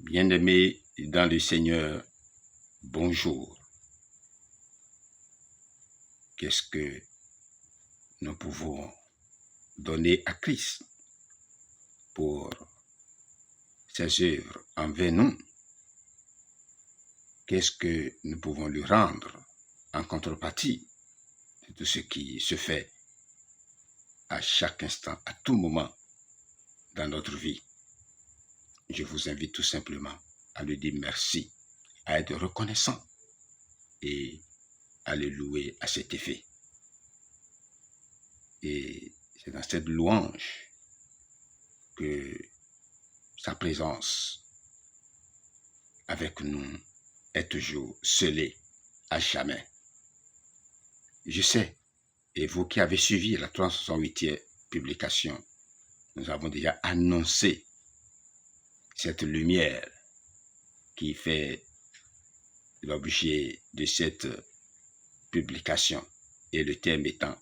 Bien-aimés dans le Seigneur, bonjour. Qu'est-ce que nous pouvons donner à Christ pour ses œuvres envers nous? Qu'est-ce que nous pouvons lui rendre en contrepartie de tout ce qui se fait à chaque instant, à tout moment dans notre vie? Je vous invite tout simplement à lui dire merci, à être reconnaissant et à le louer à cet effet. Et c'est dans cette louange que sa présence avec nous est toujours scellée à jamais. Je sais, et vous qui avez suivi la 368e publication, nous avons déjà annoncé cette lumière qui fait l'objet de cette publication, et le thème étant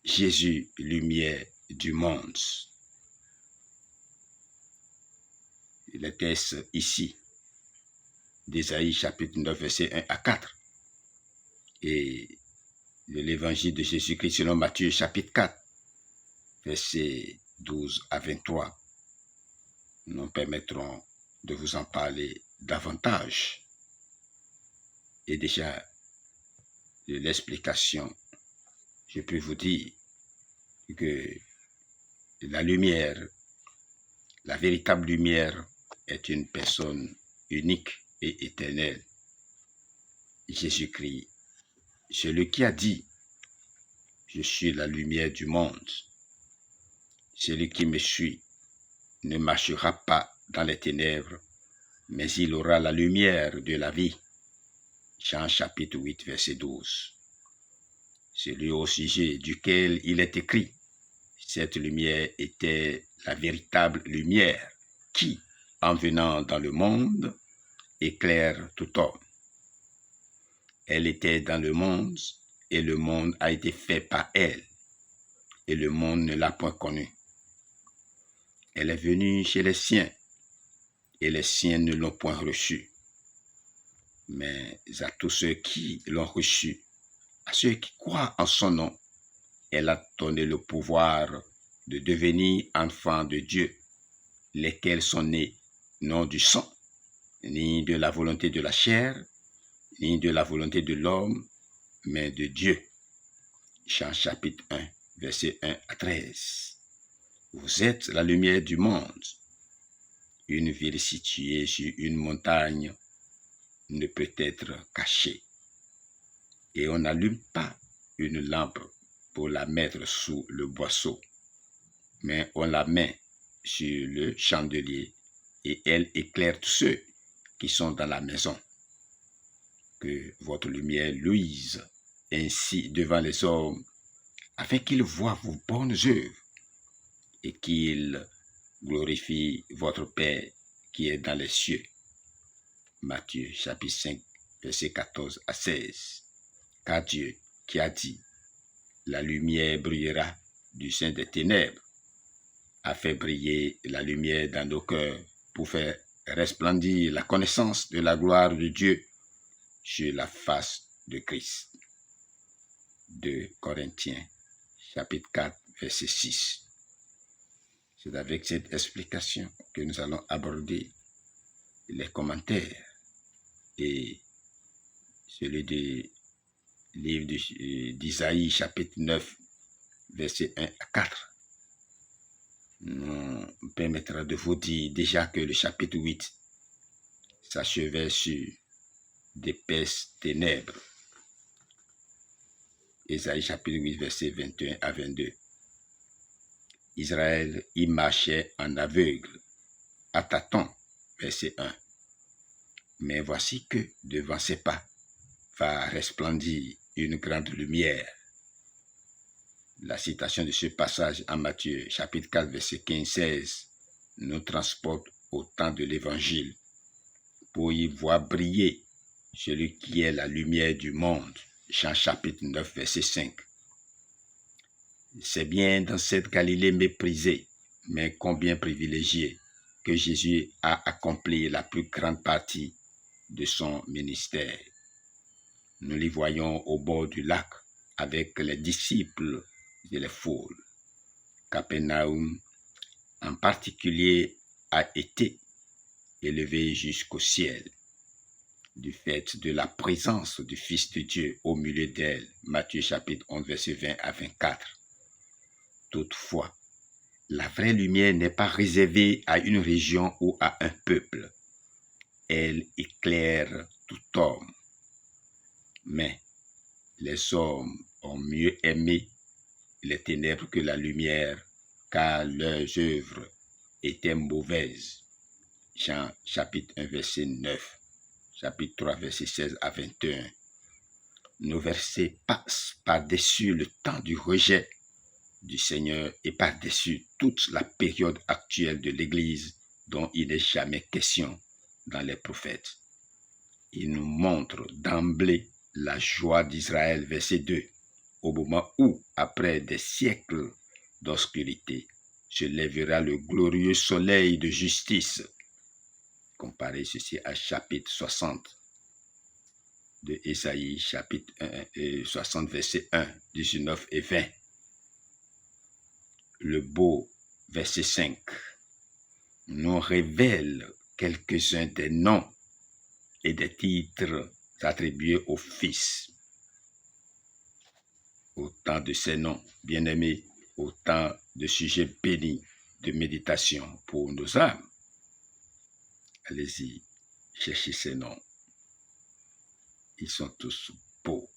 Jésus, lumière du monde. Le texte ici d'Ésaïe chapitre 9 verset 1 à 4 et de l'évangile de Jésus-Christ selon Matthieu chapitre 4 verset 12 à 23 nous permettront de vous en parler davantage. Et déjà de l'explication, je peux vous dire que la lumière, la véritable lumière est une personne unique et éternelle. Jésus-Christ, celui qui a dit « Je suis la lumière du monde ». Celui qui me suit ne marchera pas dans les ténèbres, mais il aura la lumière de la vie. Jean chapitre 8, verset 12. Celui au sujet duquel il est écrit, cette lumière était la véritable lumière qui, en venant dans le monde, éclaire tout homme. Elle était dans le monde, et le monde a été fait par elle, et le monde ne l'a point connue. Elle est venue chez les siens, et les siens ne l'ont point reçue. Mais à tous ceux qui l'ont reçue, à ceux qui croient en son nom, elle a donné le pouvoir de devenir enfants de Dieu, lesquels sont nés non du sang, ni de la volonté de la chair, ni de la volonté de l'homme, mais de Dieu. Jean chapitre 1, verset 1 à 13. Vous êtes la lumière du monde. Une ville située sur une montagne ne peut être cachée. Et on n'allume pas une lampe pour la mettre sous le boisseau, mais on la met sur le chandelier et elle éclaire tous ceux qui sont dans la maison. Que votre lumière luise ainsi devant les hommes, afin qu'ils voient vos bonnes œuvres et qu'ils glorifient votre Père qui est dans les cieux. Matthieu chapitre 5, verset 14 à 16. Car Dieu qui a dit, la lumière brillera du sein des ténèbres, a fait briller la lumière dans nos cœurs pour faire resplendir la connaissance de la gloire de Dieu sur la face de Christ. 2 Corinthiens chapitre 4, verset 6. C'est avec cette explication que nous allons aborder les commentaires et celui du livre d'Isaïe chapitre 9, verset 1 à 4. Nous permettra de vous dire déjà que le chapitre 8 s'achevait sur d'épaisses ténèbres. Ésaïe chapitre 8, verset 21 à 22. Israël y marchait en aveugle, à tâtons, verset 1. Mais voici que devant ses pas va resplendir une grande lumière. La citation de ce passage en Matthieu chapitre 4, verset 15-16 nous transporte au temps de l'Évangile pour y voir briller celui qui est la lumière du monde. Jean chapitre 9, verset 5. C'est bien dans cette Galilée méprisée, mais combien privilégiée, que Jésus a accompli la plus grande partie de son ministère. Nous les voyons au bord du lac avec les disciples et les foules. Capernaum, en particulier, a été élevé jusqu'au ciel du fait de la présence du Fils de Dieu au milieu d'elle. Matthieu chapitre 11, verset 20 à 24. Toutefois, la vraie lumière n'est pas réservée à une région ou à un peuple. Elle éclaire tout homme. Mais les hommes ont mieux aimé les ténèbres que la lumière, car leurs œuvres étaient mauvaises. Jean chapitre 1, verset 9, chapitre 3, verset 16 à 21. Nos versets passent par-dessus le temps du rejet du Seigneur et par-dessus toute la période actuelle de l'Église dont il n'est jamais question dans les prophètes. Il nous montre d'emblée la joie d'Israël, verset 2, au moment où, après des siècles d'obscurité, se lèvera le glorieux soleil de justice. Comparez ceci à chapitre 60 de Ésaïe, chapitre 60, verset 1, 19 et 20. Le beau verset 5 nous révèle quelques-uns des noms et des titres attribués au Fils. Autant de ces noms, bien-aimés, autant de sujets bénis de méditation pour nos âmes. Allez-y, cherchez ces noms. Ils sont tous beaux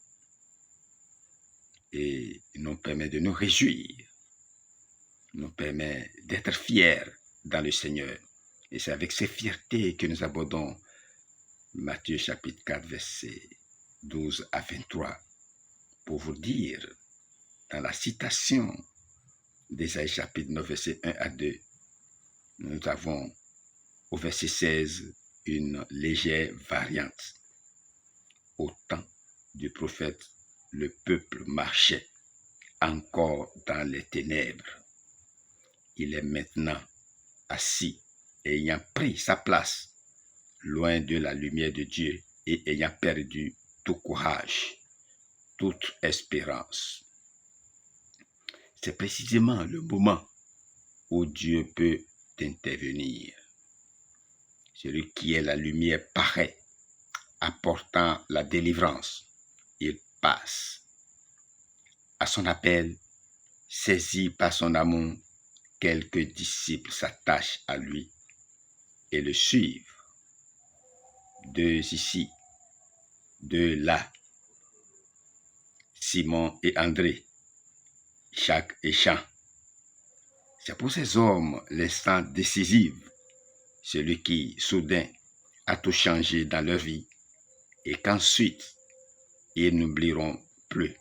et ils nous permettent de nous réjouir, nous permettent d'être fiers dans le Seigneur. Et c'est avec ces fiertés que nous abordons Matthieu chapitre 4, versets 12 à 23, pour vous dire, dans la citation d'Ésaïe chapitre 9, verset 1 à 2, nous avons au verset 16 une légère variante. Au temps du prophète, le peuple marchait encore dans les ténèbres. Il est maintenant assis, ayant pris sa place, loin de la lumière de Dieu et ayant perdu tout courage, toute espérance. C'est précisément le moment où Dieu peut intervenir. Celui qui est la lumière paraît, apportant la délivrance. Il passe. À son appel, saisi par son amour, quelques disciples s'attachent à lui et le suivent. 2 ici, 2 là. Simon et André, Jacques et Jean. C'est pour ces hommes l'instant décisif, celui qui, soudain, a tout changé dans leur vie et qu'ensuite, ils n'oublieront plus.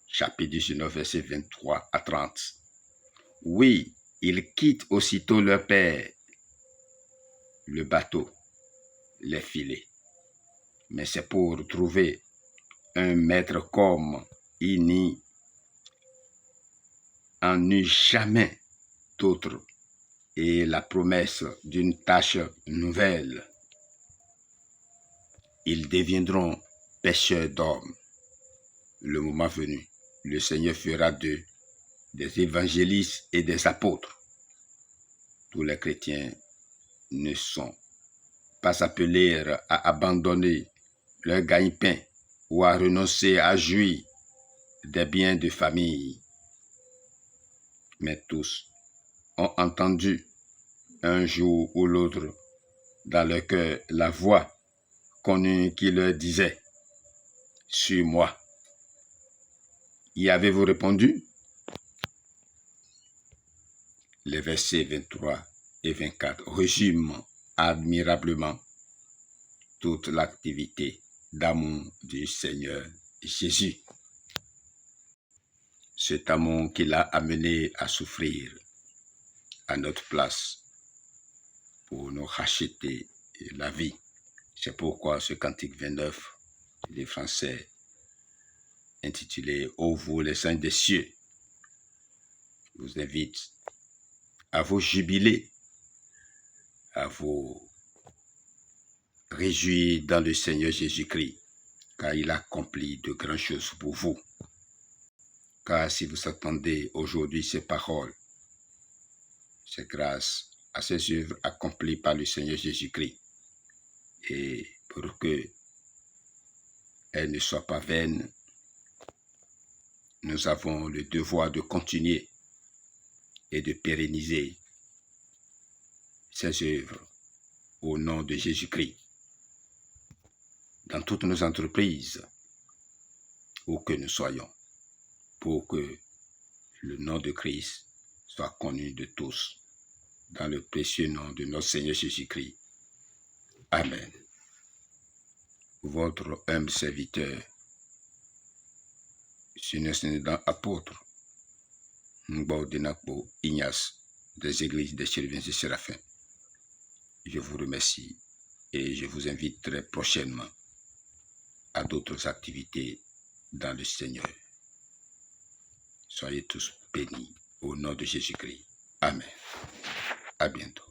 Chapitre 19, verset 23 à 30. Oui, ils quittent aussitôt leur père, le bateau, les filets. Mais c'est pour trouver un maître comme il n'y en eut jamais d'autre et la promesse d'une tâche nouvelle. Ils deviendront pêcheurs d'hommes. Le moment venu, le Seigneur fera d'eux des évangélistes et des apôtres. Tous les chrétiens ne sont pas appelés à abandonner leur gagne-pain ou à renoncer à jouir des biens de famille. Mais tous ont entendu un jour ou l'autre dans leur cœur la voix connue qui leur disait « Suis-moi ». Y avez-vous répondu? Les versets 23 et 24 résument admirablement toute l'activité d'amour du Seigneur Jésus. Cet amour qui l'a amené à souffrir à notre place pour nous racheter la vie. C'est pourquoi ce cantique 29 des Français intitulé « Ô vous les saints des cieux » vous invite à vous jubiler à vous réjouir dans le Seigneur Jésus-Christ, car il accomplit de grandes choses pour vous. Car si vous attendez aujourd'hui ces paroles, c'est grâce à ces œuvres accomplies par le Seigneur Jésus-Christ. Et pour que elles ne soient pas vaines, nous avons le devoir de continuer et de pérenniser ces œuvres au nom de Jésus-Christ dans toutes nos entreprises, où que nous soyons, pour que le nom de Christ soit connu de tous, dans le précieux nom de notre Seigneur Jésus-Christ. Amen. Votre humble serviteur, Seigneur apôtre, Ngbo Denakbo Ignace, des églises des Chérubins et Séraphins. Je vous remercie et je vous invite très prochainement à d'autres activités dans le Seigneur. Soyez tous bénis au nom de Jésus-Christ. Amen. À bientôt.